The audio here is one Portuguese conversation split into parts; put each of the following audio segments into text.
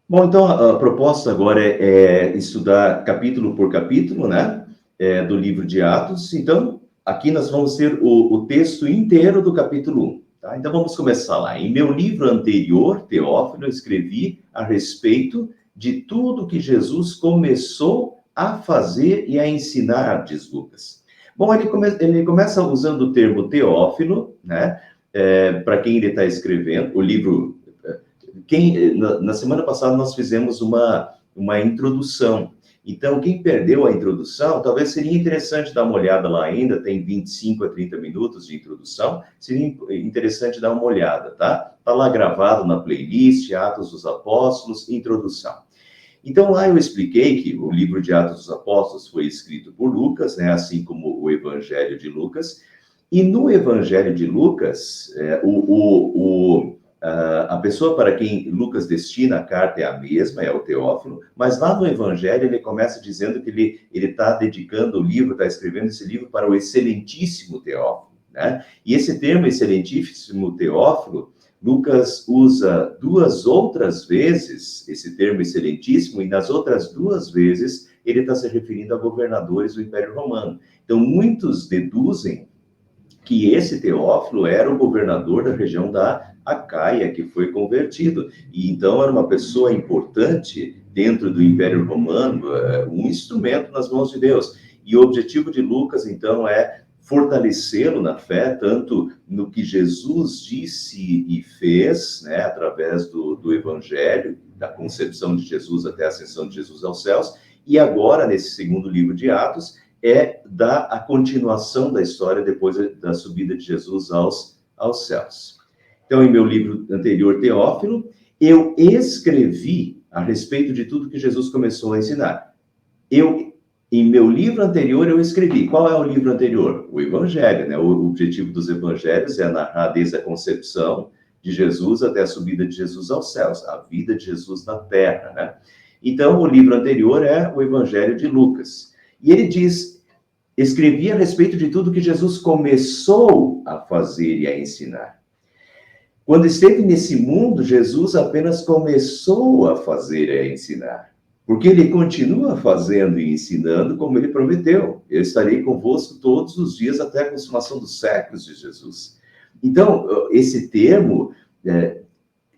Bom, então a proposta agora é estudar capítulo por capítulo, né, do livro de Atos. Então, aqui nós vamos ter o texto inteiro do capítulo 1, tá? Então, vamos começar lá. Em meu livro anterior, Teófilo, eu escrevi a respeito de tudo que Jesus começou a fazer e a ensinar, diz Lucas. Bom, ele começa usando o termo Teófilo, né, para quem ele está escrevendo. O livro... Na semana passada nós fizemos uma introdução. Então, quem perdeu a introdução, talvez seria interessante dar uma olhada lá ainda, tem 25 a 30 minutos de introdução, seria interessante dar uma olhada, tá? Está lá gravado na playlist, Atos dos Apóstolos, introdução. Então, lá eu expliquei que o livro de Atos dos Apóstolos foi escrito por Lucas, né, assim como o Evangelho de Lucas, e no Evangelho de Lucas, a pessoa para quem Lucas destina a carta é a mesma, é o Teófilo, mas lá no Evangelho ele começa dizendo que ele está dedicando o livro, está escrevendo esse livro para o excelentíssimo Teófilo, né? E esse termo excelentíssimo Teófilo, Lucas usa 2 outras vezes esse termo excelentíssimo, e nas outras 2 vezes ele está se referindo a governadores do Império Romano. Então, muitos deduzem que esse Teófilo era o governador da região da Acaia, que foi convertido. E então era uma pessoa importante dentro do Império Romano, um instrumento nas mãos de Deus. E o objetivo de Lucas, então, é fortalecê-lo na fé, tanto no que Jesus disse e fez, né, através do Evangelho, da concepção de Jesus até a ascensão de Jesus aos céus, e agora, nesse segundo livro de Atos, dar a continuação da história depois da subida de Jesus aos céus. Então, em meu livro anterior, Teófilo, eu escrevi a respeito de tudo que Jesus começou a ensinar. Em meu livro anterior, eu escrevi. Qual é o livro anterior? O Evangelho, né? O objetivo dos Evangelhos é narrar desde a concepção de Jesus até a subida de Jesus aos céus, a vida de Jesus na terra, né? Então, o livro anterior é o Evangelho de Lucas. E ele diz, escrevi a respeito de tudo que Jesus começou a fazer e a ensinar. Quando esteve nesse mundo, Jesus apenas começou a fazer e a ensinar. Porque ele continua fazendo e ensinando como ele prometeu. Eu estarei convosco todos os dias até a consumação dos séculos de Jesus. Então, esse termo,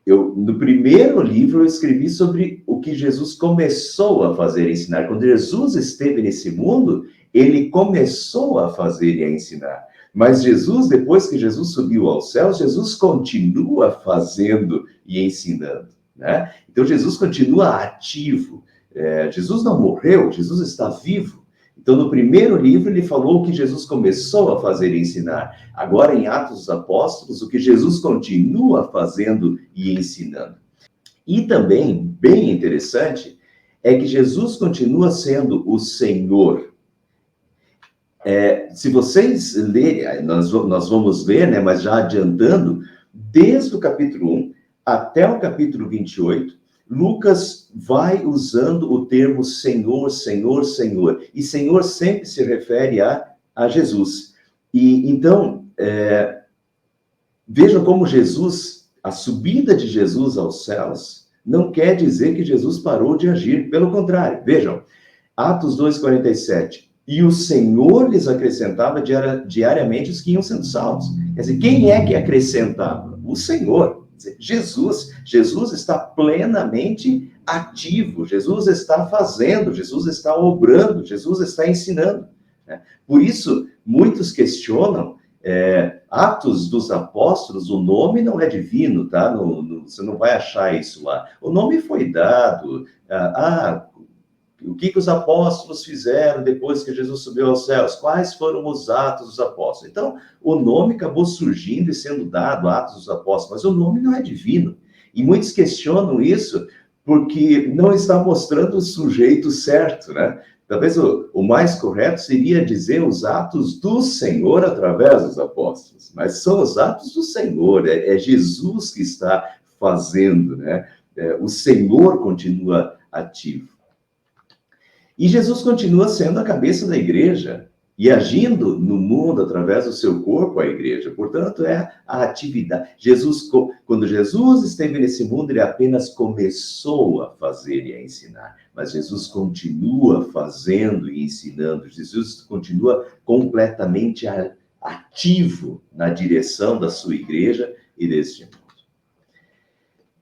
no primeiro livro eu escrevi sobre o que Jesus começou a fazer e ensinar. Quando Jesus esteve nesse mundo, ele começou a fazer e a ensinar. Mas Jesus, depois que Jesus subiu aos céus, Jesus continua fazendo e ensinando, né? Então, Jesus continua ativo. Jesus não morreu, Jesus está vivo. Então, no primeiro livro, ele falou o que Jesus começou a fazer e ensinar. Agora, em Atos dos Apóstolos, o que Jesus continua fazendo e ensinando. E também, bem interessante, é que Jesus continua sendo o Senhor. Se vocês lerem, nós vamos ler, né, mas já adiantando, desde o capítulo 1 até o capítulo 28, Lucas vai usando o termo Senhor, Senhor, Senhor. E Senhor sempre se refere a Jesus. E então, vejam como Jesus, a subida de Jesus aos céus, não quer dizer que Jesus parou de agir. Pelo contrário, vejam, Atos 2,47. E o Senhor lhes acrescentava diariamente os que iam sendo salvos. Quer dizer, quem é que acrescentava? O Senhor. Jesus. Jesus está plenamente ativo. Jesus está fazendo. Jesus está obrando. Jesus está ensinando. Por isso, muitos questionam Atos dos Apóstolos, o nome não é divino, tá? Você não vai achar isso lá. O nome foi dado. O que os apóstolos fizeram depois que Jesus subiu aos céus? Quais foram os atos dos apóstolos? Então, o nome acabou surgindo e sendo dado, Atos dos Apóstolos, mas o nome não é divino. E muitos questionam isso porque não está mostrando o sujeito certo, né? Talvez o mais correto seria dizer os atos do Senhor através dos apóstolos, mas são os atos do Senhor, é Jesus que está fazendo, né? O Senhor continua ativo. E Jesus continua sendo a cabeça da igreja. e agindo no mundo através do seu corpo, a igreja. Portanto, é a atividade. Quando Jesus esteve nesse mundo, ele apenas começou a fazer e a ensinar. Mas Jesus continua fazendo e ensinando. Jesus continua completamente ativo na direção da sua igreja e deste mundo.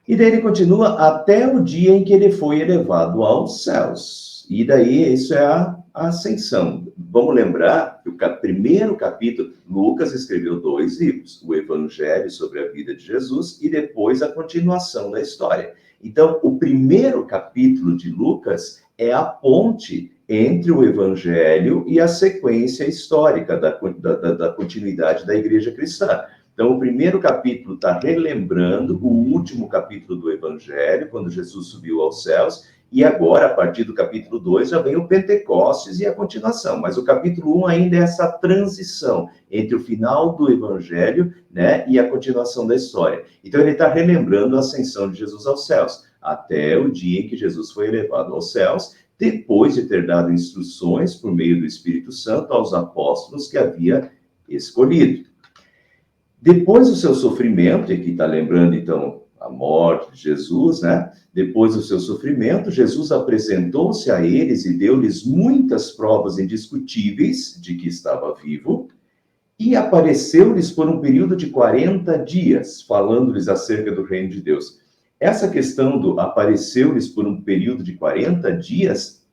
E daí ele continua até o dia em que ele foi elevado aos céus. E daí isso é a ascensão. Vamos lembrar que o primeiro capítulo, Lucas escreveu 2 livros, o Evangelho sobre a vida de Jesus e depois a continuação da história. Então, o primeiro capítulo de Lucas é a ponte entre o Evangelho e a sequência histórica da continuidade da igreja cristã. Então, o primeiro capítulo está relembrando o último capítulo do Evangelho, quando Jesus subiu aos céus, e agora, a partir do capítulo 2, já vem o Pentecostes e a continuação. Mas o capítulo 1 ainda é essa transição entre o final do Evangelho, né, e a continuação da história. Então, ele está relembrando a ascensão de Jesus aos céus, até o dia em que Jesus foi elevado aos céus, depois de ter dado instruções, por meio do Espírito Santo, aos apóstolos que havia escolhido. Depois do seu sofrimento, e aqui está lembrando, então, a morte de Jesus, né? Depois do seu sofrimento, Jesus apresentou-se a eles e deu-lhes muitas provas indiscutíveis de que estava vivo, e apareceu-lhes por um período de 40 dias, falando-lhes acerca do reino de Deus. Essa questão do apareceu-lhes por um período de 40 dias,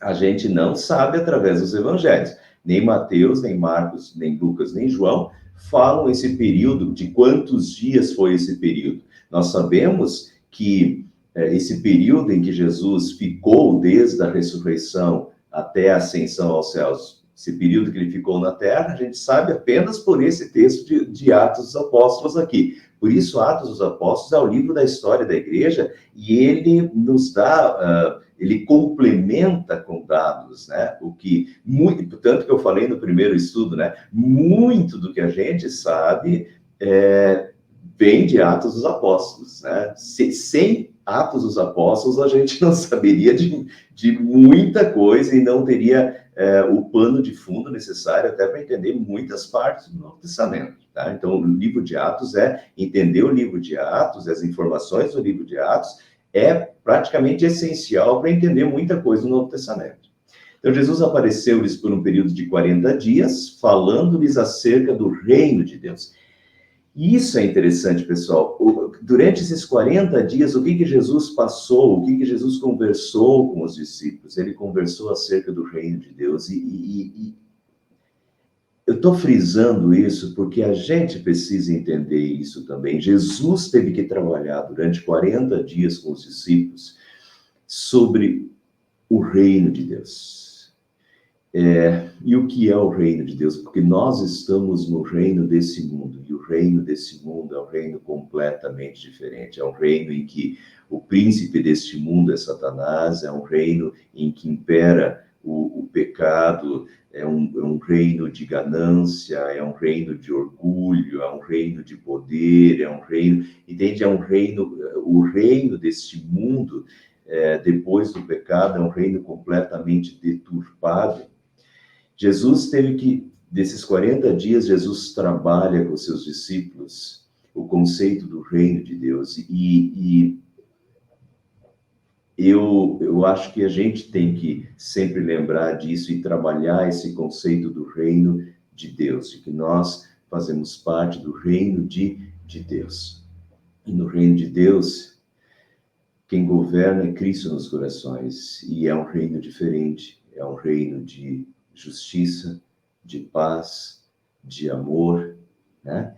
a gente não sabe através dos evangelhos. Nem Mateus, nem Marcos, nem Lucas, nem João falam esse período, de quantos dias foi esse período. Nós sabemos que esse período em que Jesus ficou desde a ressurreição até a ascensão aos céus, esse período que ele ficou na terra, a gente sabe apenas por esse texto de Atos dos Apóstolos aqui. Por isso, Atos dos Apóstolos é o livro da história da igreja e ele nos dá... ele complementa com dados, né? O que muito, tanto que eu falei no primeiro estudo, né? Muito do que a gente sabe vem de Atos dos Apóstolos, né? Sem Atos dos Apóstolos a gente não saberia de muita coisa e não teria o pano de fundo necessário até para entender muitas partes do Novo Testamento. Tá? Então, o livro de Atos entender o livro de Atos, as informações do livro de Atos, é praticamente essencial para entender muita coisa do Novo Testamento. Então, Jesus apareceu-lhes por um período de 40 dias, falando-lhes acerca do reino de Deus. E isso é interessante, pessoal. Durante esses 40 dias, o que Jesus passou, o que Jesus conversou com os discípulos? Ele conversou acerca do reino de Deus. E eu estou frisando isso porque a gente precisa entender isso também. Jesus teve que trabalhar durante 40 dias com os discípulos sobre o reino de Deus. E o que é o reino de Deus? Porque nós estamos no reino desse mundo, e o reino desse mundo é um reino completamente diferente. É um reino em que o príncipe deste mundo é Satanás, é um reino em que impera o pecado, é um reino de ganância, é um reino de orgulho, é um reino de poder, é um reino, entende? O reino deste mundo, depois do pecado, é um reino completamente deturpado. Jesus teve que, desses 40 dias, Jesus trabalha com seus discípulos o conceito do reino de Deus. E eu acho que a gente tem que sempre lembrar disso e trabalhar esse conceito do reino de Deus, de que nós fazemos parte do reino de Deus. E no reino de Deus, quem governa é Cristo nos corações. E é um reino diferente, é um reino de justiça, de paz, de amor, né?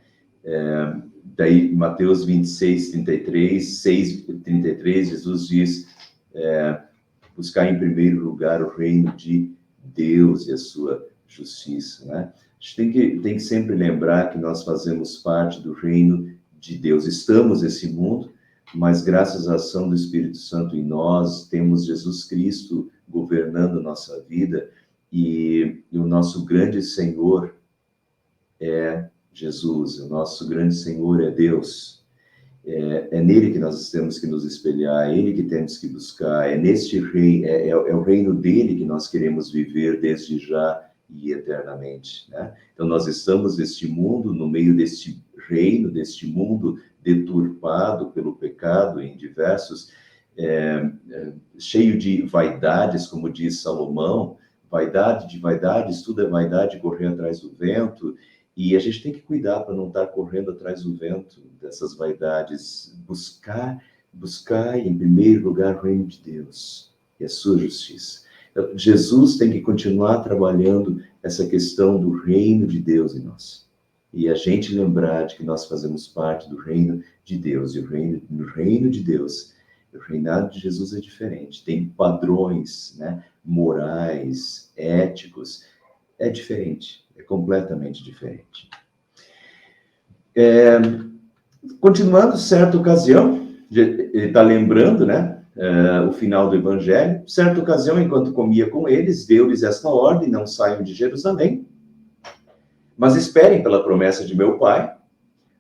Daí, Mateus 26, 33, 6, 33, Jesus diz, buscar em primeiro lugar o reino de Deus e a sua justiça, né? A gente tem que sempre lembrar que nós fazemos parte do reino de Deus. Estamos nesse mundo, mas graças à ação do Espírito Santo em nós, temos Jesus Cristo governando nossa vida, e o nosso grande Senhor é Jesus, o nosso grande Senhor é Deus. É nele que nós temos que nos espelhar, é ele que temos que buscar, é neste reino, é o reino dele que nós queremos viver desde já e eternamente, né? Então, nós estamos neste mundo, no meio deste reino, deste mundo deturpado pelo pecado em diversos, cheio de vaidades, como diz Salomão, vaidade de vaidades, tudo é vaidade, correr atrás do vento, e a gente tem que cuidar para não estar correndo atrás do vento dessas vaidades, buscar em primeiro lugar o reino de Deus e a sua justiça. Então, Jesus tem que continuar trabalhando essa questão do reino de Deus em nós. E a gente lembrar de que nós fazemos parte do reino de Deus. E no reino de Deus, o reinado de Jesus é diferente. Tem padrões, né, morais, éticos. É diferente. É completamente diferente. Continuando, certa ocasião, ele está lembrando, né, o final do Evangelho. Certa ocasião, enquanto comia com eles, deu-lhes esta ordem: não saiam de Jerusalém, mas esperem pela promessa de meu Pai,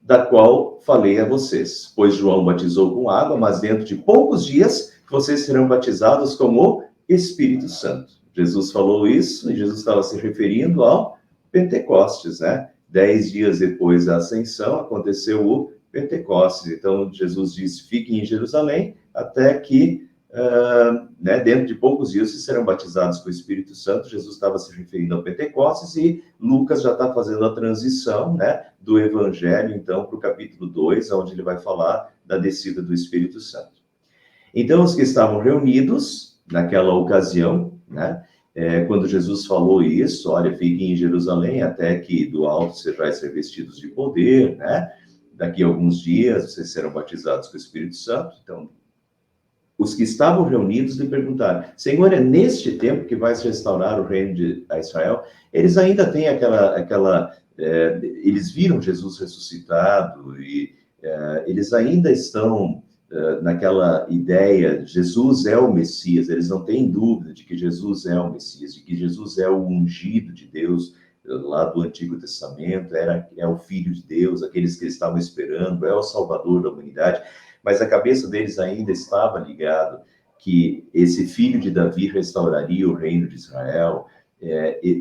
da qual falei a vocês. Pois João batizou com água, mas dentro de poucos dias vocês serão batizados com o Espírito Santo. Jesus falou isso, e Jesus estava se referindo ao Pentecostes, né? 10 dias depois da ascensão, aconteceu o Pentecostes. Então, Jesus disse: fiquem em Jerusalém, até que, dentro de poucos dias, vocês serão batizados com o Espírito Santo. Jesus estava se referindo ao Pentecostes, e Lucas já está fazendo a transição, né, do Evangelho, então, para o capítulo 2, onde ele vai falar da descida do Espírito Santo. Então, os que estavam reunidos naquela ocasião, né, quando Jesus falou isso: olha, fiquem em Jerusalém até que do alto sejais revestidos de poder, né? Daqui a alguns dias vocês serão batizados com o Espírito Santo. Então, os que estavam reunidos lhe perguntaram: Senhor, é neste tempo que vai se restaurar o reino de Israel? Eles ainda têm eles viram Jesus ressuscitado, e eles ainda estão naquela ideia: Jesus é o Messias. Eles não têm dúvida de que Jesus é o Messias, de que Jesus é o ungido de Deus lá do Antigo Testamento, é o Filho de Deus, aqueles que eles estavam esperando, é o Salvador da humanidade. Mas a cabeça deles ainda estava ligado que esse filho de Davi restauraria o reino de Israel.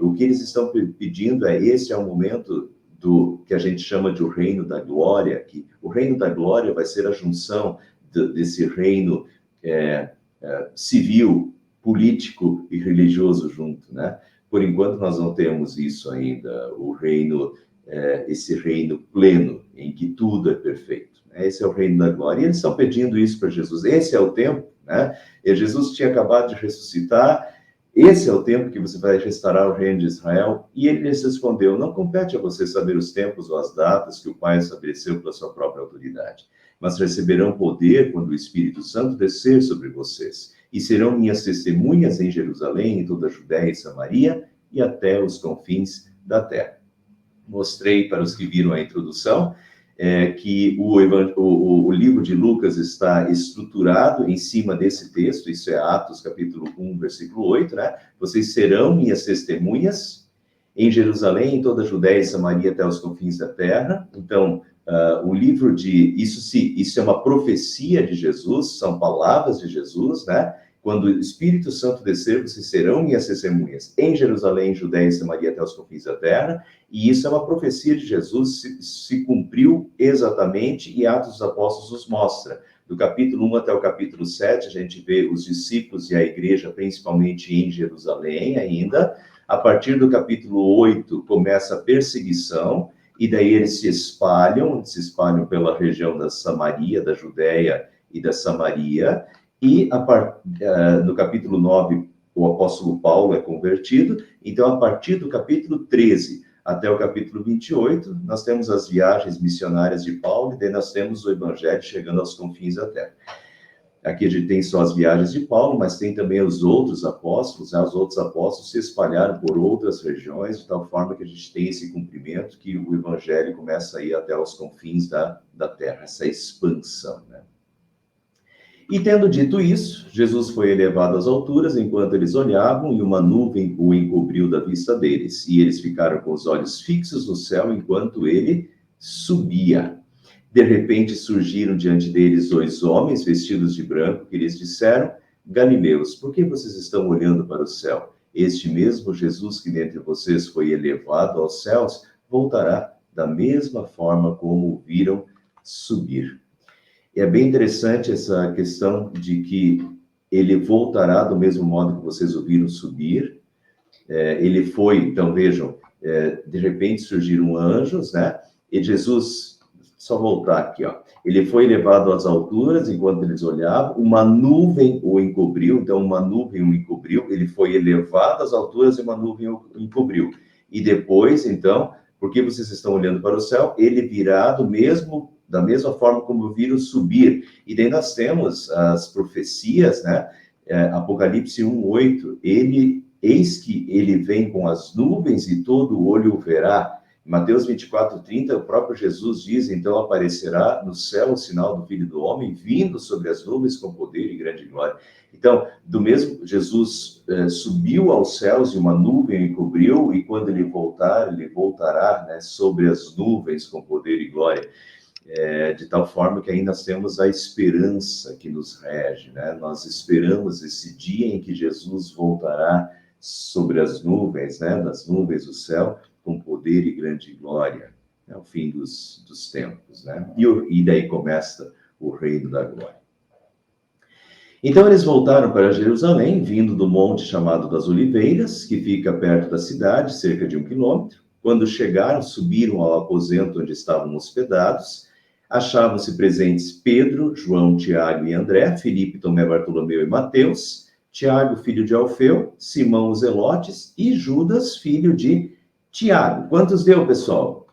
O que eles estão pedindo esse é o momento do que a gente chama de o reino da glória, que o reino da glória vai ser a junção desse reino civil, político e religioso junto, né? Por enquanto nós não temos isso ainda, o reino, esse reino pleno, em que tudo é perfeito. Esse é o reino da glória. E eles estão pedindo isso para Jesus. Esse é o tempo, né? E Jesus tinha acabado de ressuscitar. Esse é o tempo que você vai restaurar o reino de Israel. E ele lhes respondeu: não compete a você saber os tempos ou as datas que o Pai estabeleceu pela sua própria autoridade, mas receberão poder quando o Espírito Santo descer sobre vocês. E serão minhas testemunhas em Jerusalém, em toda a Judéia e Samaria, e até os confins da terra. Mostrei para os que viram a introdução que o livro de Lucas está estruturado em cima desse texto. Isso é Atos capítulo 1, versículo 8, né? Vocês serão minhas testemunhas em Jerusalém, em toda a Judéia e Samaria, até os confins da terra. Então, o livro isso é uma profecia de Jesus, são palavras de Jesus, né? Quando o Espírito Santo descer, vocês serão minhas testemunhas em Jerusalém, Judéia e Samaria, até os confins da terra. E isso é uma profecia de Jesus, se cumpriu exatamente, e Atos dos Apóstolos nos mostra. Do capítulo 1 até o capítulo 7, a gente vê os discípulos e a igreja, principalmente em Jerusalém ainda. A partir do capítulo 8, começa a perseguição, e daí eles se espalham pela região da Samaria, da Judéia e da Samaria. E no capítulo 9, o apóstolo Paulo é convertido. Então, a partir do capítulo 13 até o capítulo 28, nós temos as viagens missionárias de Paulo, e daí nós temos o evangelho chegando aos confins da terra. Aqui a gente tem só as viagens de Paulo, mas tem também os outros apóstolos, né? Os outros apóstolos se espalharam por outras regiões, de tal forma que a gente tem esse cumprimento, que o evangelho começa a ir até os confins da terra, essa expansão, né? E tendo dito isso, Jesus foi elevado às alturas enquanto eles olhavam, e uma nuvem o encobriu da vista deles. E eles ficaram com os olhos fixos no céu enquanto ele subia. De repente surgiram diante deles 2 homens vestidos de branco, que lhes disseram: Galileus, por que vocês estão olhando para o céu? este mesmo Jesus que dentre vocês foi elevado aos céus, voltará da mesma forma como o viram subir. E é bem interessante essa questão de que ele voltará do mesmo modo que vocês o viram subir. Ele foi, então vejam, de repente surgiram anjos, né? E Jesus, só voltar aqui, ó. Ele foi levado às alturas enquanto eles olhavam, uma nuvem o encobriu, então uma nuvem o encobriu, ele foi elevado às alturas e uma nuvem o encobriu. E depois, então, porque vocês estão olhando para o céu, ele virá da mesma forma como viram subir. E daí nós temos as profecias, né? Apocalipse 1:8, eis que ele vem com as nuvens e todo olho o verá. Mateus 24:30, o próprio Jesus diz, então aparecerá no céu o sinal do Filho do Homem, vindo sobre as nuvens com poder e grande glória. Então, do mesmo, Jesus subiu aos céus e uma nuvem o encobriu, e quando ele voltar, ele voltará, né, sobre as nuvens com poder e glória. De tal forma que ainda nós temos a esperança que nos rege, né? Nós esperamos esse dia em que Jesus voltará sobre as nuvens, né? Das nuvens do céu, com poder e grande glória, é o fim dos tempos, né? E daí começa o reino da glória. Então eles voltaram para Jerusalém, vindo do monte chamado das Oliveiras, que fica perto da cidade, cerca de 1 quilômetro. Quando chegaram, subiram ao aposento onde estavam hospedados. Achavam-se presentes Pedro, João, Tiago e André, Filipe, Tomé, Bartolomeu e Mateus, Tiago, filho de Alfeu, Simão, os Zelotes e Judas, filho de Tiago. Quantos deu, pessoal?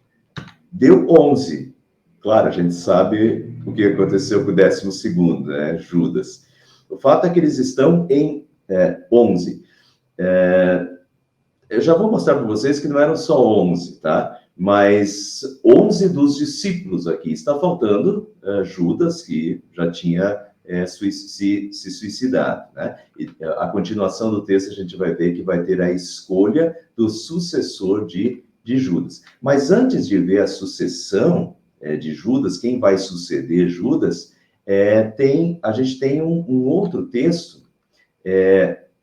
Deu 11. Claro, a gente sabe o que aconteceu com o 12º, né? Judas. O fato é que eles estão em 11. Eu já vou mostrar para vocês que não eram só 11, tá? Mas 11 dos discípulos aqui. Está faltando Judas, que já tinha se suicidado, né? E a continuação do texto a gente vai ver que vai ter a escolha do sucessor de Judas. Mas antes de ver a sucessão de Judas, quem vai suceder Judas, a gente tem um outro texto.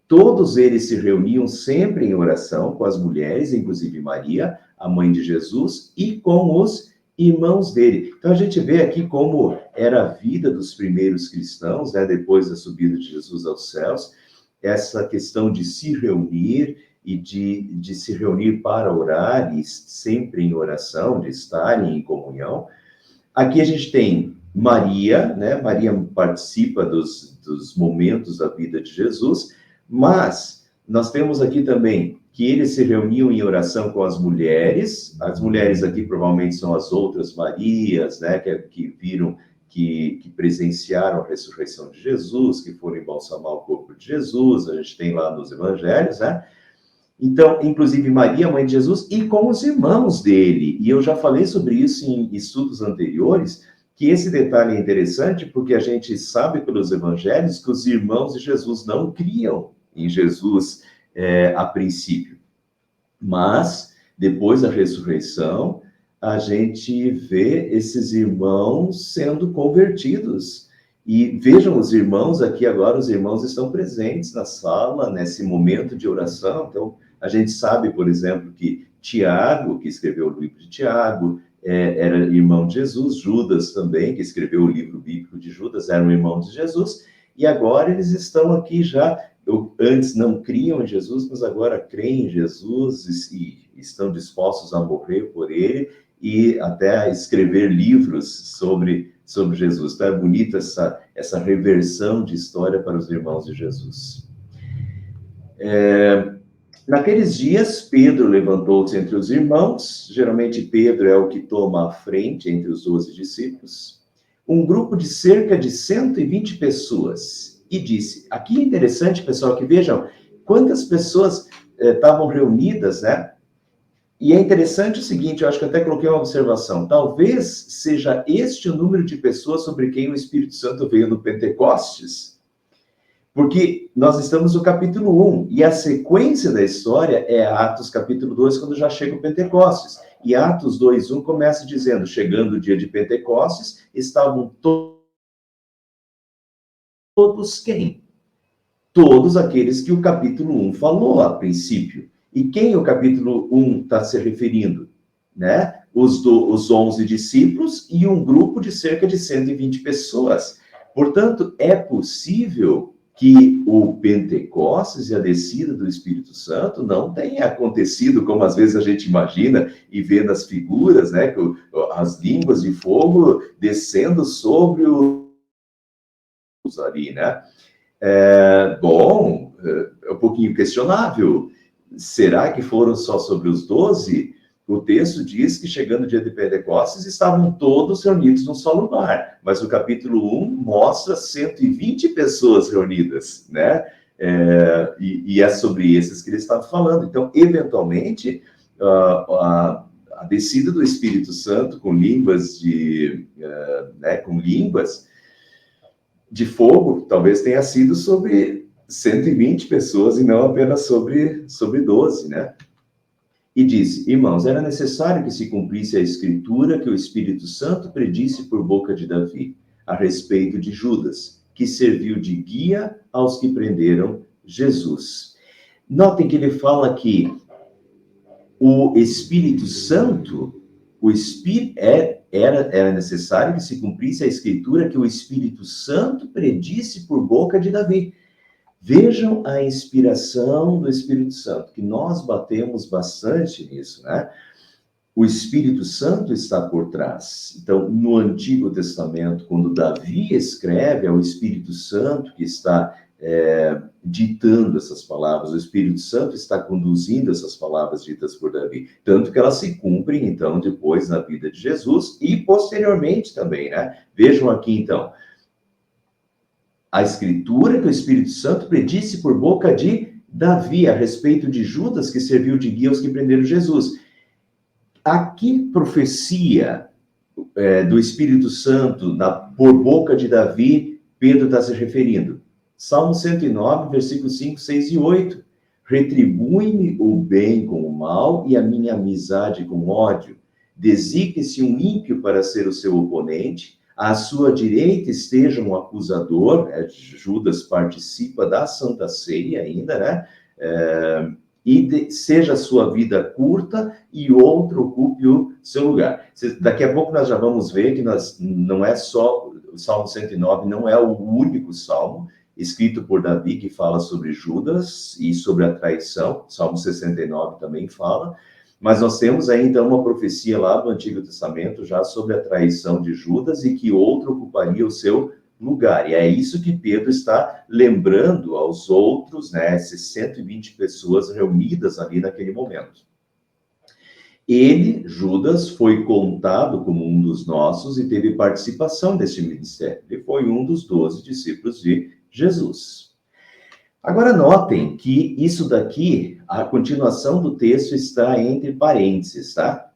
Todos eles se reuniam sempre em oração com as mulheres, inclusive Maria, a mãe de Jesus, e com os irmãos dele. Então a gente vê aqui como era a vida dos primeiros cristãos, né, depois da subida de Jesus aos céus, essa questão de se reunir e de se reunir para orar, e sempre em oração, de estarem em comunhão. Aqui a gente tem Maria, né? Maria participa dos momentos da vida de Jesus, mas nós temos aqui também que eles se reuniam em oração com as mulheres aqui provavelmente são as outras Marias, né? Que viram, que presenciaram a ressurreição de Jesus, que foram embalsamar o corpo de Jesus, a gente tem lá nos evangelhos, né? Então, inclusive Maria, mãe de Jesus, e com os irmãos dele. E eu já falei sobre isso em estudos anteriores, que esse detalhe é interessante porque a gente sabe pelos evangelhos que os irmãos de Jesus não criam em Jesus a princípio. Mas, depois da ressurreição, a gente vê esses irmãos sendo convertidos. E vejam os irmãos aqui agora, os irmãos estão presentes na sala, nesse momento de oração. Então, a gente sabe, por exemplo, que Tiago, que escreveu o livro de Tiago, era irmão de Jesus, Judas também, que escreveu o livro bíblico de Judas, era um irmão de Jesus, e agora eles estão aqui já, antes não criam em Jesus, mas agora creem em Jesus e estão dispostos a morrer por ele e até a escrever livros sobre Jesus. Então é bonita essa reversão de história para os irmãos de Jesus. Naqueles dias, Pedro levantou-se entre os irmãos, geralmente Pedro é o que toma a frente entre os 12 discípulos, um grupo de cerca de 120 pessoas, e disse, aqui é interessante, pessoal, que vejam quantas pessoas estavam reunidas, né? E é interessante o seguinte, eu acho que até coloquei uma observação, talvez seja este o número de pessoas sobre quem o Espírito Santo veio no Pentecostes, porque nós estamos no capítulo 1, e a sequência da história é Atos capítulo 2, quando já chega o Pentecostes. E Atos 2:1 começa dizendo, chegando o dia de Pentecostes, estavam todos quem? todos aqueles que o capítulo 1 falou a princípio. E quem o capítulo 1 está se referindo? Né? Os 11 discípulos e um grupo de cerca de 120 pessoas. Portanto, é possível que o Pentecostes e a descida do Espírito Santo não tenha acontecido como às vezes a gente imagina e vê nas figuras, né? As línguas de fogo descendo sobre os ali, né? Bom, é um pouquinho questionável. Será que foram só sobre os 12? O texto diz que, chegando o dia de Pentecostes, estavam todos reunidos num só lugar. Mas o capítulo 1 mostra 120 pessoas reunidas, né? E é sobre esses que ele estava falando. Então, eventualmente, a descida do Espírito Santo com línguas com línguas de fogo, talvez tenha sido sobre 120 pessoas e não apenas sobre 12, né? E disse: irmãos, era necessário que se cumprisse a escritura que o Espírito Santo predisse por boca de Davi, a respeito de Judas, que serviu de guia aos que prenderam Jesus. Notem que ele fala que o Espírito Santo, era necessário que se cumprisse a escritura que o Espírito Santo predisse por boca de Davi. Vejam a inspiração do Espírito Santo, que nós batemos bastante nisso, né? O Espírito Santo está por trás. Então, no Antigo Testamento, quando Davi escreve, é o Espírito Santo que está ditando essas palavras, o Espírito Santo está conduzindo essas palavras ditas por Davi, tanto que elas se cumprem, então, depois na vida de Jesus e posteriormente também, né? Vejam aqui, então, a escritura que o Espírito Santo predisse por boca de Davi, a respeito de Judas, que serviu de guia aos que prenderam Jesus. A que profecia do Espírito Santo por boca de Davi Pedro está se referindo? Salmo 109, versículos 5, 6 e 8. Retribui-me o bem com o mal e a minha amizade com o ódio. Designe-se um ímpio para ser o seu oponente, à sua direita esteja um acusador, Judas participa da Santa Ceia ainda, né? Seja a sua vida curta e outro ocupe o seu lugar. Daqui a pouco nós já vamos ver que não é só o Salmo 109, não é o único salmo escrito por Davi que fala sobre Judas e sobre a traição. Salmo 69 também fala. Mas nós temos aí, então, uma profecia lá do Antigo Testamento já sobre a traição de Judas e que outro ocuparia o seu lugar. E é isso que Pedro está lembrando aos outros, né, essas 120 pessoas reunidas ali naquele momento. Ele, Judas, foi contado como um dos nossos e teve participação desse ministério. Ele foi um dos 12 discípulos de Jesus. Agora notem que isso daqui, a continuação do texto está entre parênteses, tá?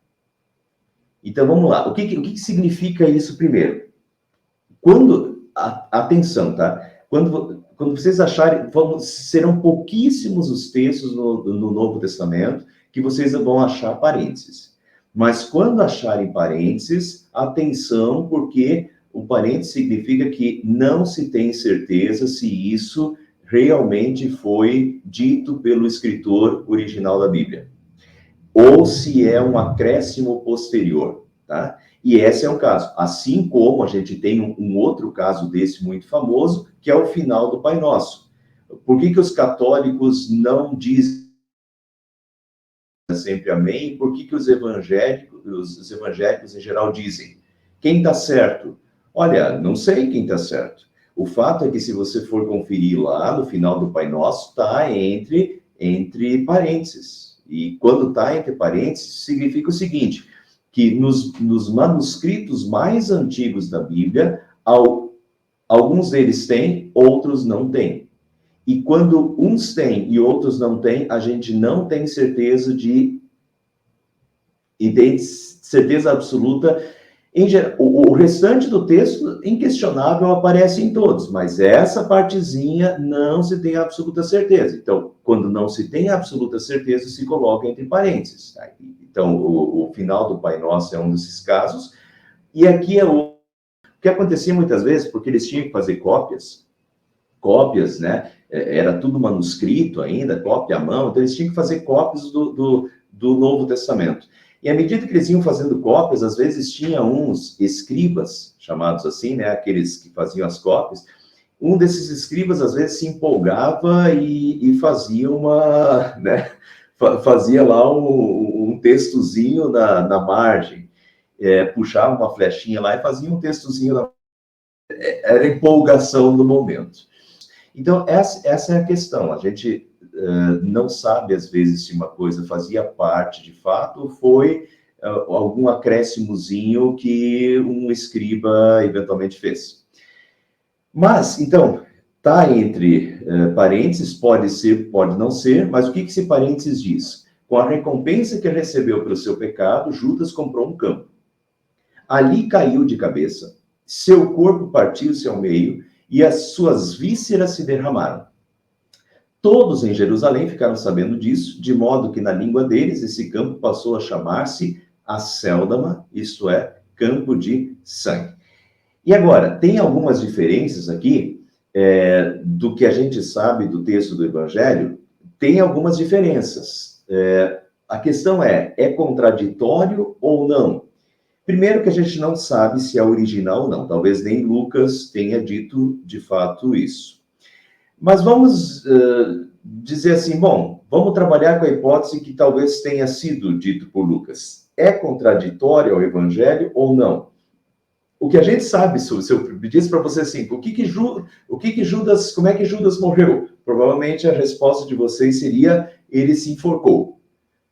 Então vamos lá. O que significa isso primeiro? Atenção, tá? Quando vocês acharem, serão pouquíssimos os textos no Novo Testamento que vocês vão achar parênteses. Mas quando acharem parênteses, atenção, porque o parênteses significa que não se tem certeza se isso realmente foi dito pelo escritor original da Bíblia, ou se é um acréscimo posterior, tá? E esse é um caso. Assim como a gente tem um outro caso desse muito famoso, que é o final do Pai Nosso. Por que os católicos não dizem sempre amém? Por que os evangélicos em geral dizem? Quem está certo? Olha, não sei quem está certo. O fato é que, se você for conferir lá no final do Pai Nosso, está entre parênteses. E quando está entre parênteses, significa o seguinte, que nos manuscritos mais antigos da Bíblia, alguns deles têm, outros não têm. E quando uns têm e outros não têm, a gente não tem certeza certeza absoluta. O restante do texto, inquestionável, aparece em todos, mas essa partezinha não se tem absoluta certeza. Então, quando não se tem absoluta certeza, se coloca entre parênteses. Tá? Então, o final do Pai Nosso é um desses casos. E aqui é o que acontecia muitas vezes, porque eles tinham que fazer cópias. cópias, né? Era tudo manuscrito ainda, cópia à mão, então eles tinham que fazer cópias do Novo Testamento. E à medida que eles iam fazendo cópias, às vezes tinha uns escribas, chamados assim, né? Aqueles que faziam as cópias. Um desses escribas, às vezes, se empolgava e fazia uma, né? Fazia lá um textozinho na margem, puxava uma flechinha lá e fazia um textozinho na... Era a empolgação do momento. Então, essa é a questão. A gente não sabe, às vezes, se uma coisa fazia parte, de fato, ou foi algum acréscimozinho que um escriba eventualmente fez. Mas, então, está entre parênteses, pode ser, pode não ser, mas o que esse parênteses diz? Com a recompensa que recebeu pelo seu pecado, Judas comprou um campo. Ali caiu de cabeça, seu corpo partiu-se ao meio e as suas vísceras se derramaram. Todos em Jerusalém ficaram sabendo disso, de modo que na língua deles esse campo passou a chamar-se Acéldama, isto é, campo de sangue. E agora, tem algumas diferenças aqui do que a gente sabe do texto do Evangelho, tem algumas diferenças. A questão é contraditório ou não? Primeiro que a gente não sabe se é original ou não, talvez nem Lucas tenha dito de fato isso. Mas vamos dizer assim, bom, vamos trabalhar com a hipótese que talvez tenha sido dito por Lucas. É contraditório ao Evangelho ou não? O que a gente sabe, se eu pedisse para você assim, como é que Judas morreu? Provavelmente a resposta de vocês seria, ele se enforcou.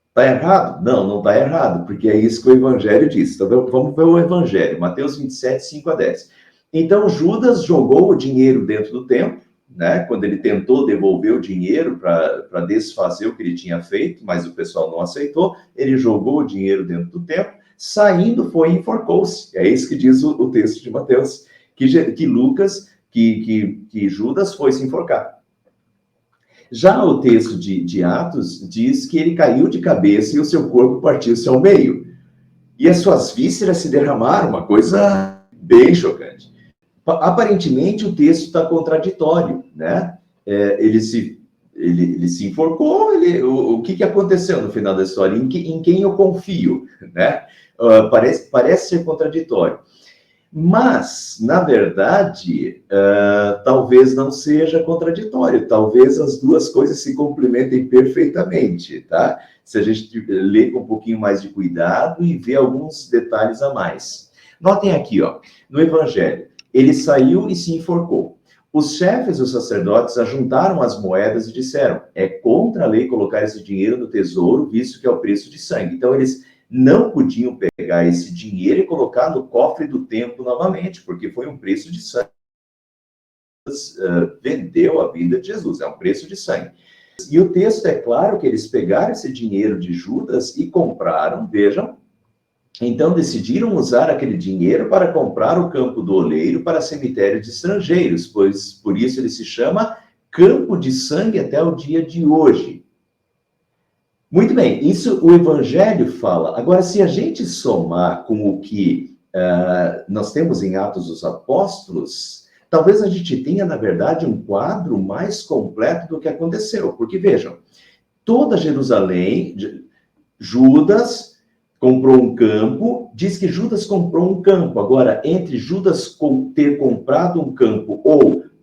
Está errado? Não, não está errado, porque é isso que o Evangelho diz. Então, vamos ver o Evangelho, Mateus 27, 5 a 10. Então, Judas jogou o dinheiro dentro do templo, né? Quando ele tentou devolver o dinheiro para desfazer o que ele tinha feito, mas o pessoal não aceitou, ele jogou o dinheiro dentro do templo, saindo foi e enforcou-se. É isso que diz o texto de Mateus, que Judas foi se enforcar. Já o texto de Atos diz que ele caiu de cabeça e o seu corpo partiu-se ao meio. E as suas vísceras se derramaram, uma coisa bem chocante. Aparentemente, o texto está contraditório, né? Ele se enforcou, o que aconteceu no final da história? Em quem eu confio, né? Parece ser contraditório. Mas, na verdade, talvez não seja contraditório, talvez as duas coisas se complementem perfeitamente, tá? Se a gente ler com um pouquinho mais de cuidado e ver alguns detalhes a mais. Notem aqui, ó, no Evangelho, ele saiu e se enforcou. Os chefes dos sacerdotes ajuntaram as moedas e disseram, é contra a lei colocar esse dinheiro no tesouro, visto que é o preço de sangue. Então, eles não podiam pegar esse dinheiro e colocar no cofre do templo novamente, porque foi um preço de sangue. Vendeu a vida de Jesus, é um preço de sangue. E o texto é claro que eles pegaram esse dinheiro de Judas e compraram, vejam, então decidiram usar aquele dinheiro para comprar o campo do oleiro para cemitério de estrangeiros, pois por isso ele se chama campo de sangue até o dia de hoje. Muito bem, isso o Evangelho fala. Agora, se a gente somar com o que nós temos em Atos dos Apóstolos, talvez a gente tenha, na verdade, um quadro mais completo do que aconteceu. Porque, vejam, toda Jerusalém, Judas comprou um campo, diz que Judas comprou um campo. Agora, entre Judas ter comprado um campo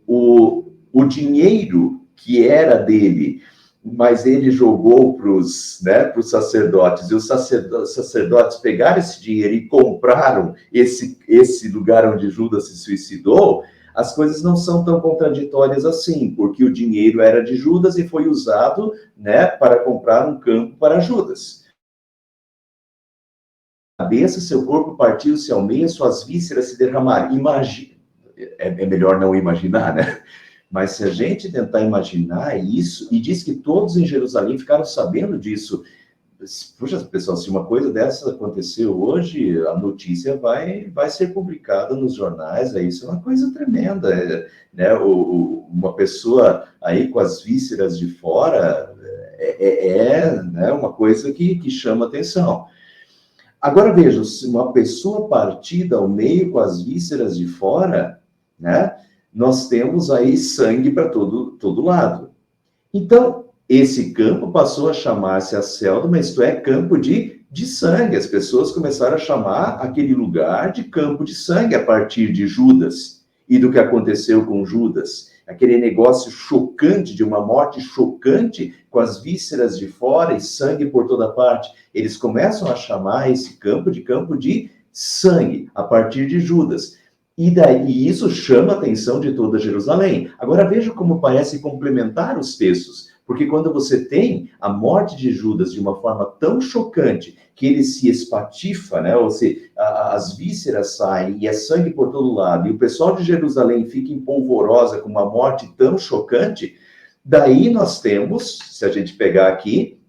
ou o dinheiro que era dele, mas ele jogou para os sacerdotes, e os sacerdotes pegaram esse dinheiro e compraram esse lugar onde Judas se suicidou, as coisas não são tão contraditórias assim, porque o dinheiro era de Judas e foi usado, né, para comprar um campo para Judas. Cabeça, seu corpo partiu-se ao meio, suas vísceras se derramaram. É melhor não imaginar, né? Mas se a gente tentar imaginar isso, e diz que todos em Jerusalém ficaram sabendo disso, puxa, pessoal, se uma coisa dessa aconteceu hoje, a notícia vai ser publicada nos jornais, isso é uma coisa tremenda, né? Uma pessoa aí com as vísceras de fora né, uma coisa que chama atenção. Agora veja, se uma pessoa partida ao meio com as vísceras de fora, né? nós temos aí sangue para todo lado. Então, esse campo passou a chamar-se Acéldama, isto é, campo de sangue. As pessoas começaram a chamar aquele lugar de campo de sangue a partir de Judas e do que aconteceu com Judas. Aquele negócio chocante, de uma morte chocante, com as vísceras de fora e sangue por toda parte. Eles começam a chamar esse campo de sangue, a partir de Judas. E isso chama a atenção de toda Jerusalém. Agora veja como parece complementar os textos, porque quando você tem a morte de Judas de uma forma tão chocante, que ele se espatifa, né? Ou seja, as vísceras saem e é sangue por todo lado, e o pessoal de Jerusalém fica em polvorosa com uma morte tão chocante, daí nós temos, se a gente pegar aqui,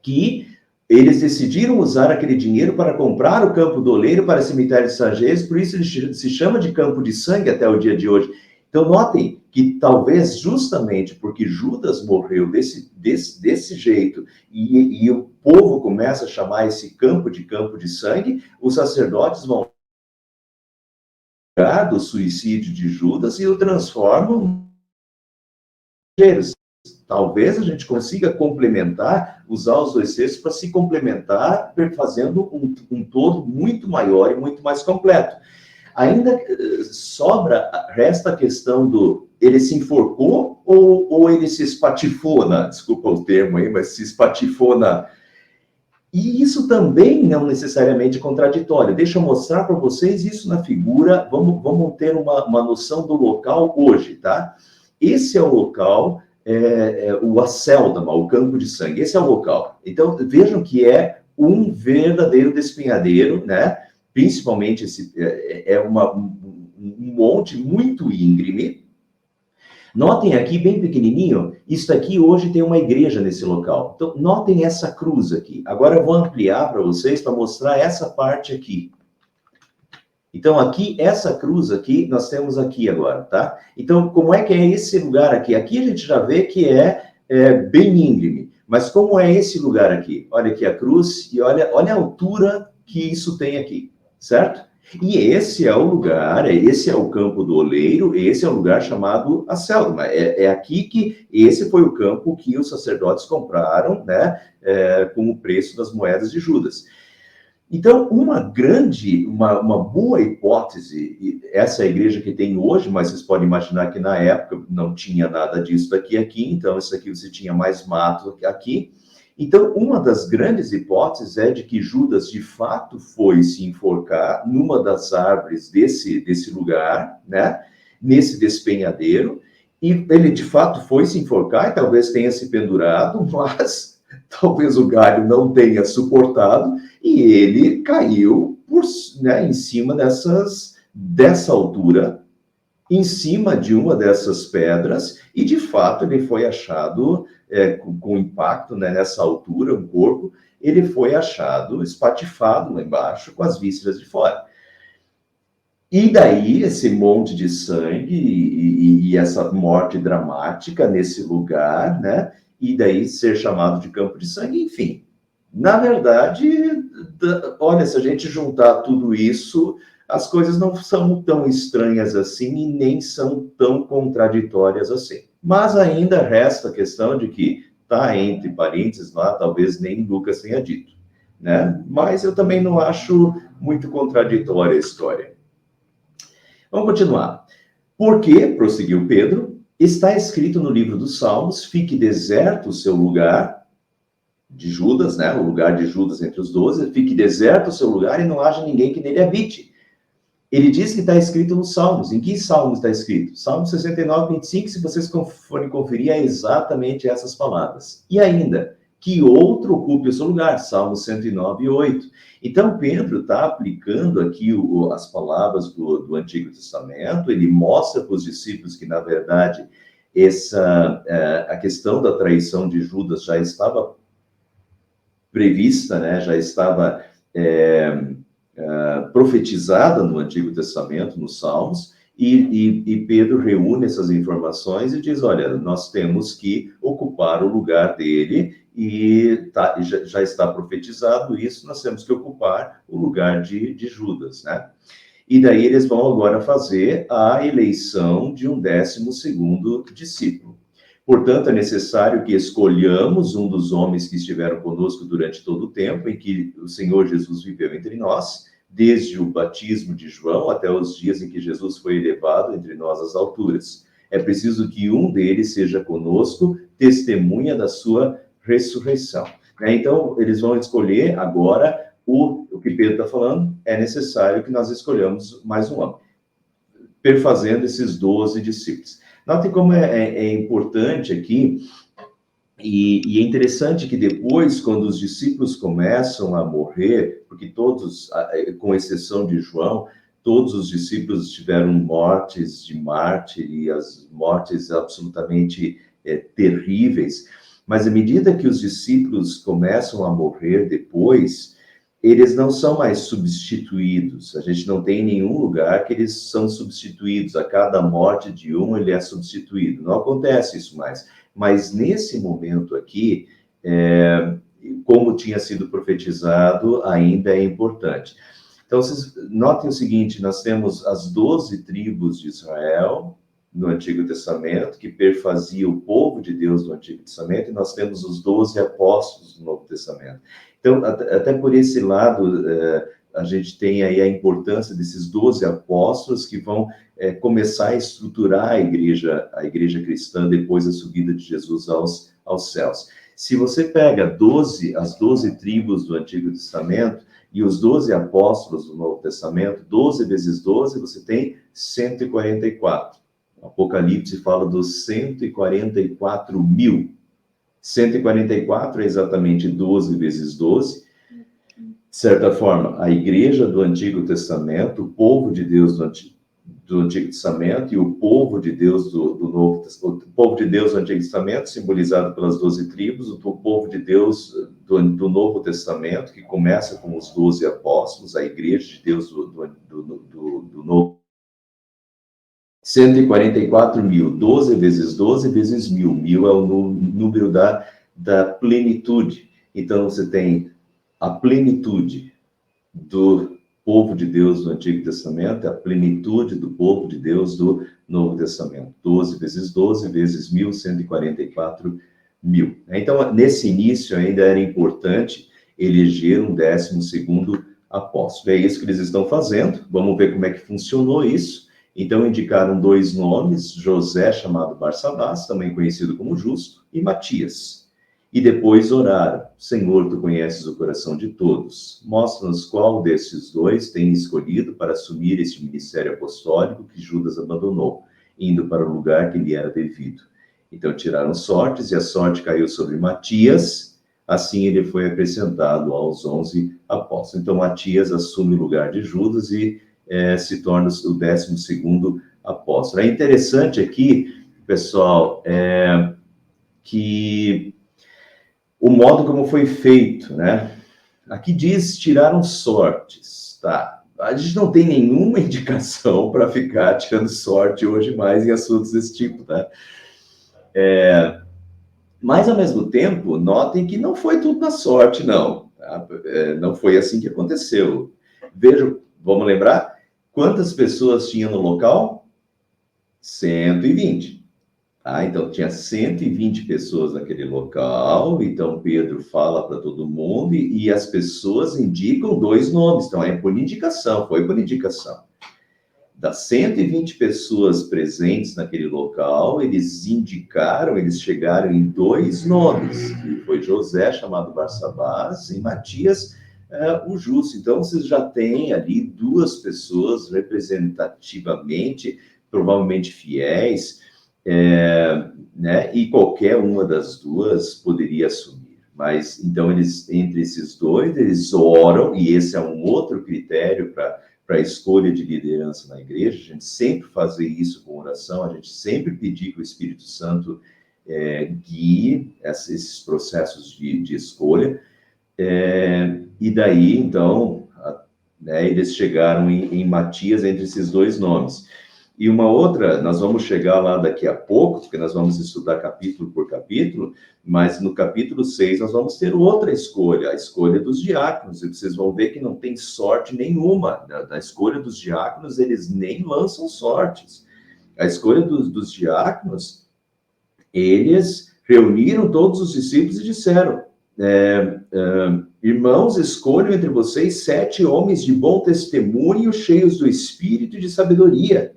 que eles decidiram usar aquele dinheiro para comprar o campo do oleiro para cemitério de Sagés, por isso ele se chama de campo de sangue até o dia de hoje. Então, notem que talvez justamente porque Judas morreu desse jeito e o povo começa a chamar esse campo de sangue, os sacerdotes vão lembrar do suicídio de Judas e o transformam em. Talvez a gente consiga complementar, usar os dois textos para se complementar, fazendo um todo muito maior e muito mais completo. Ainda resta a questão do ele se enforcou ou ele se espatifou desculpa o termo aí, mas se espatifou E isso também não necessariamente é contraditório. Deixa eu mostrar para vocês isso na figura. Vamos ter uma noção do local hoje, tá? Esse é o local, o Acéldama, o campo de sangue. Esse é o local. Então, vejam que é um verdadeiro despenhadeiro, né? Principalmente um monte muito íngreme. Notem aqui, bem pequenininho, isso aqui hoje tem uma igreja nesse local. Então, notem essa cruz aqui. Agora eu vou ampliar para vocês, para mostrar essa parte aqui. Então, aqui, essa cruz aqui, nós temos aqui agora, tá? Então, como é que é esse lugar aqui? Aqui a gente já vê que é bem íngreme. Mas como é esse lugar aqui? Olha aqui a cruz e olha a altura que isso tem aqui, certo? E esse é o lugar, esse é o campo do oleiro, esse é o lugar chamado Acéldama. É aqui que esse foi o campo que os sacerdotes compraram, né, com o preço das moedas de Judas. Então, uma boa hipótese, essa é a igreja que tem hoje, mas vocês podem imaginar que na época não tinha nada disso aqui, então isso aqui você tinha mais mato aqui. Então, uma das grandes hipóteses é de que Judas, de fato, foi se enforcar numa das árvores desse lugar, né? Nesse despenhadeiro, e ele, de fato, foi se enforcar e talvez tenha se pendurado, mas talvez o galho não tenha suportado e ele caiu em cima dessa altura, em cima de uma dessas pedras, e de fato ele foi achado com impacto, né, nessa altura, um corpo, ele foi achado espatifado lá embaixo com as vísceras de fora. E daí esse monte de sangue e essa morte dramática nesse lugar, né, e daí ser chamado de campo de sangue, enfim. Na verdade, olha, se a gente juntar tudo isso, as coisas não são tão estranhas assim e nem são tão contraditórias assim. Mas ainda resta a questão de que está entre parênteses lá, talvez nem Lucas tenha dito, né? Mas eu também não acho muito contraditória a história. Vamos continuar. Porque, prosseguiu Pedro, está escrito no livro dos Salmos, fique deserto o seu lugar, de Judas, né? O lugar de Judas entre os 12, fique deserto o seu lugar e não haja ninguém que nele habite. Ele diz que está escrito nos Salmos. Em que Salmos está escrito? Salmo 69, 25, se vocês forem conferir, é exatamente essas palavras. E ainda, que outro ocupe o seu lugar, Salmo 109, 8. Então, Pedro está aplicando aqui as palavras do Antigo Testamento, ele mostra para os discípulos que, na verdade, a questão da traição de Judas já estava prevista, né? Já estava profetizada no Antigo Testamento, nos Salmos, e Pedro reúne essas informações e diz, olha, nós temos que ocupar o lugar dele, e já está profetizado isso, nós temos que ocupar o lugar de Judas, né? E daí eles vão agora fazer a eleição de um 12º discípulo. Portanto, é necessário que escolhamos um dos homens que estiveram conosco durante todo o tempo em que o Senhor Jesus viveu entre nós, desde o batismo de João até os dias em que Jesus foi elevado entre nós às alturas. É preciso que um deles seja conosco, testemunha da sua ressurreição. Então, eles vão escolher agora o que Pedro está falando, é necessário que nós escolhamos mais um homem, perfazendo esses 12 discípulos. Notem como é importante aqui, e é interessante que depois, quando os discípulos começam a morrer, porque todos, com exceção de João, todos os discípulos tiveram mortes de mártir, e as mortes absolutamente terríveis, mas à medida que os discípulos começam a morrer depois, eles não são mais substituídos. A gente não tem nenhum lugar que eles são substituídos. A cada morte de um, ele é substituído. Não acontece isso mais. Mas nesse momento aqui, como tinha sido profetizado, ainda é importante. Então, vocês notem o seguinte, nós temos as 12 tribos de Israel no Antigo Testamento, que perfazia o povo de Deus no Antigo Testamento, e nós temos os 12 apóstolos no Novo Testamento. Então, até por esse lado, a gente tem aí a importância desses 12 apóstolos que vão começar a estruturar a igreja cristã depois da subida de Jesus aos céus. Se você pega as 12 tribos do Antigo Testamento e os 12 apóstolos do Novo Testamento, 12 vezes 12, você tem 144. O Apocalipse fala dos 144 mil. 144 é exatamente 12 vezes 12. De certa forma, a igreja do Antigo Testamento, o povo de Deus do Antigo Testamento e o povo de Deus do Novo Testamento. O povo de Deus do Antigo Testamento, simbolizado pelas 12 tribos, o povo de Deus do Novo Testamento, que começa com os 12 apóstolos, a igreja de Deus do Novo 144 mil, 12 vezes 12 vezes 1000. 1000 é o número da plenitude. Então, você tem a plenitude do povo de Deus do Antigo Testamento, a plenitude do povo de Deus do Novo Testamento. 12 vezes 12 vezes 1000, 144 mil. Então, nesse início, ainda era importante eleger um 12º apóstolo. É isso que eles estão fazendo. Vamos ver como é que funcionou isso. Então, indicaram 2 nomes, José, chamado Barsabás, também conhecido como Justo, e Matias. E depois oraram: Senhor, tu conheces o coração de todos. Mostra-nos qual desses 2 tem escolhido para assumir este ministério apostólico que Judas abandonou, indo para o lugar que lhe era devido. Então, tiraram sortes, e a sorte caiu sobre Matias. Assim, ele foi acrescentado aos 11 apóstolos. Então, Matias assume o lugar de Judas e se torna o 12º apóstolo. É interessante aqui, pessoal, que o modo como foi feito, né? Aqui diz, tiraram sortes, tá? A gente não tem nenhuma indicação para ficar tirando sorte hoje mais em assuntos desse tipo, tá? Mas, ao mesmo tempo, notem que não foi tudo na sorte, não. Tá? Não foi assim que aconteceu. Vejam, vamos lembrar? Quantas pessoas tinha no local? 120. Ah, então tinha 120 pessoas naquele local, então Pedro fala para todo mundo e as pessoas indicam 2 nomes, então é por indicação, foi por indicação. Das 120 pessoas presentes naquele local, eles chegaram em 2 nomes, que foi José, chamado Barsabás, e Matias, o Justo. Então, vocês já têm ali 2 pessoas representativamente, provavelmente fiéis, né? E qualquer uma das 2 poderia assumir. Mas, então, entre esses 2, eles oram, e esse é um outro critério para a escolha de liderança na igreja. A gente sempre fazer isso com oração, a gente sempre pedir que o Espírito Santo guie esses processos de escolha. E daí, então, né, eles chegaram em Matias entre esses 2 nomes. E uma outra, nós vamos chegar lá daqui a pouco, porque nós vamos estudar capítulo por capítulo, mas no capítulo 6 nós vamos ter outra escolha, a escolha dos diáconos, e vocês vão ver que não tem sorte nenhuma. Na escolha dos diáconos, eles nem lançam sortes. A escolha dos diáconos, eles reuniram todos os discípulos e disseram, irmãos, escolham entre vocês 7 homens de bom testemunho, cheios do espírito e de sabedoria.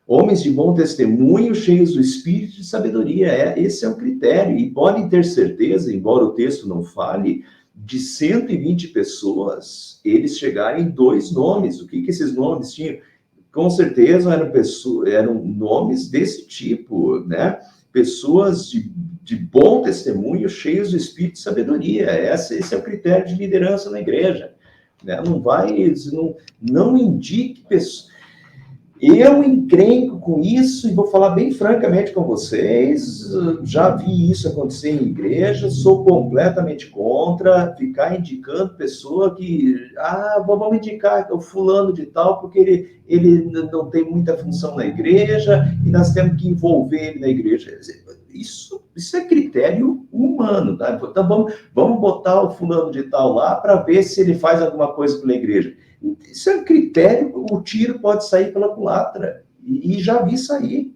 Homens de bom testemunho, cheios do espírito e de sabedoria. Esse é o critério. E podem ter certeza, embora o texto não fale, de 120 pessoas, eles chegaram em 2 nomes. O que esses nomes tinham? Com certeza eram nomes desse tipo, né? Pessoas de bom testemunho, cheios do espírito e sabedoria. Esse é o critério de liderança na igreja. Né? Não indique pessoas. Eu encrenco com isso e vou falar bem francamente com vocês, já vi isso acontecer em igreja, sou completamente contra ficar indicando pessoa que, vamos indicar o fulano de tal, porque ele não tem muita função na igreja e nós temos que envolver ele na igreja. Isso é critério humano, tá? Então vamos botar o fulano de tal lá para ver se ele faz alguma coisa pela igreja. Isso é um critério, o tiro pode sair pela culatra, e já vi sair.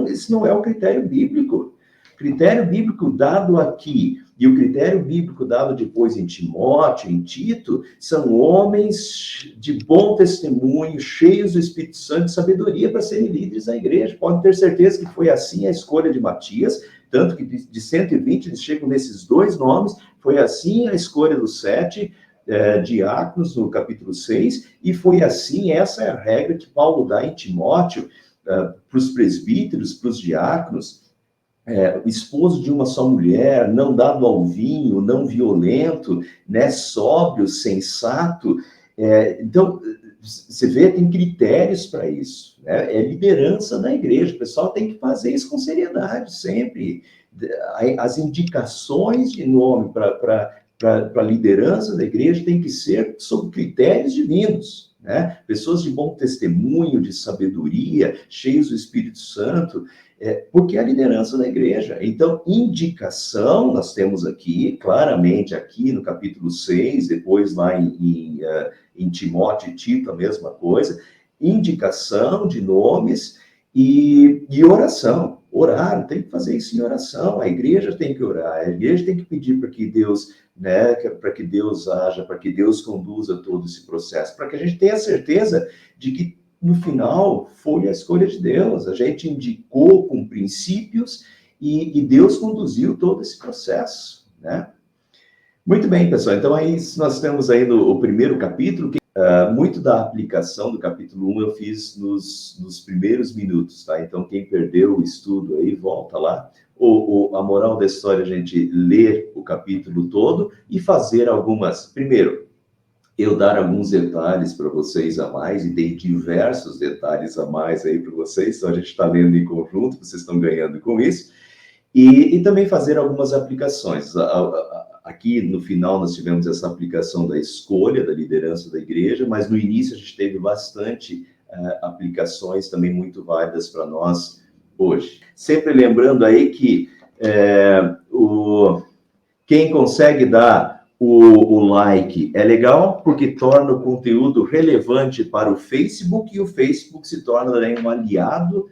Esse não é o critério bíblico. O critério bíblico dado aqui e o critério bíblico dado depois em Timóteo, em Tito, são homens de bom testemunho, cheios do Espírito Santo e sabedoria para serem líderes da igreja. Podem ter certeza que foi assim a escolha de Matias, tanto que de 120 eles chegam nesses 2 nomes, foi assim a escolha dos 7 diáconos no capítulo 6, e foi assim, essa é a regra que Paulo dá em Timóteo, para os presbíteros, para os diáconos, esposo de uma só mulher, não dado ao vinho, não violento, né, sóbrio, sensato. Então, você vê, tem critérios para isso. Né? É liderança na igreja, o pessoal tem que fazer isso com seriedade, sempre. As indicações de nome para a liderança da igreja tem que ser sob critérios divinos, né? Pessoas de bom testemunho, de sabedoria, cheios do Espírito Santo, porque é a liderança da igreja. Então, indicação, nós temos aqui, claramente aqui no capítulo 6, depois lá em Timóteo e Tito, a mesma coisa, indicação de nomes e oração. Orar, tem que fazer isso em oração, a igreja tem que orar, a igreja tem que pedir para que Deus, né, para que Deus haja, para que Deus conduza todo esse processo, para que a gente tenha certeza de que no final foi a escolha de Deus, a gente indicou com princípios e Deus conduziu todo esse processo, né? Muito bem, pessoal, então aí nós temos aí o primeiro capítulo, que muito da aplicação do capítulo 1 eu fiz nos primeiros minutos, tá? Então, quem perdeu o estudo aí, volta lá. A moral da história é a gente ler o capítulo todo e fazer algumas... Primeiro, eu dar alguns detalhes para vocês a mais, e dei diversos detalhes a mais aí para vocês, então a gente está lendo em conjunto, vocês estão ganhando com isso. E também fazer algumas aplicações. Aqui, no final, nós tivemos essa aplicação da escolha da liderança da igreja, mas no início a gente teve bastante aplicações também muito válidas para nós hoje. Sempre lembrando aí que quem consegue dar o like é legal, porque torna o conteúdo relevante para o Facebook, e o Facebook se torna também um aliado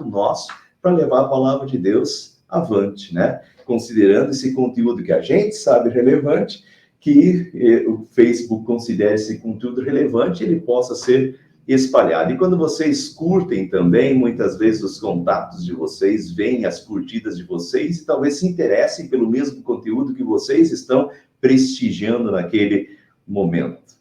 nosso para levar a palavra de Deus avante, né? Considerando esse conteúdo que a gente sabe relevante, que o Facebook considere esse conteúdo relevante, ele possa ser espalhado. E quando vocês curtem também, muitas vezes os contatos de vocês veem as curtidas de vocês e talvez se interessem pelo mesmo conteúdo que vocês estão prestigiando naquele momento.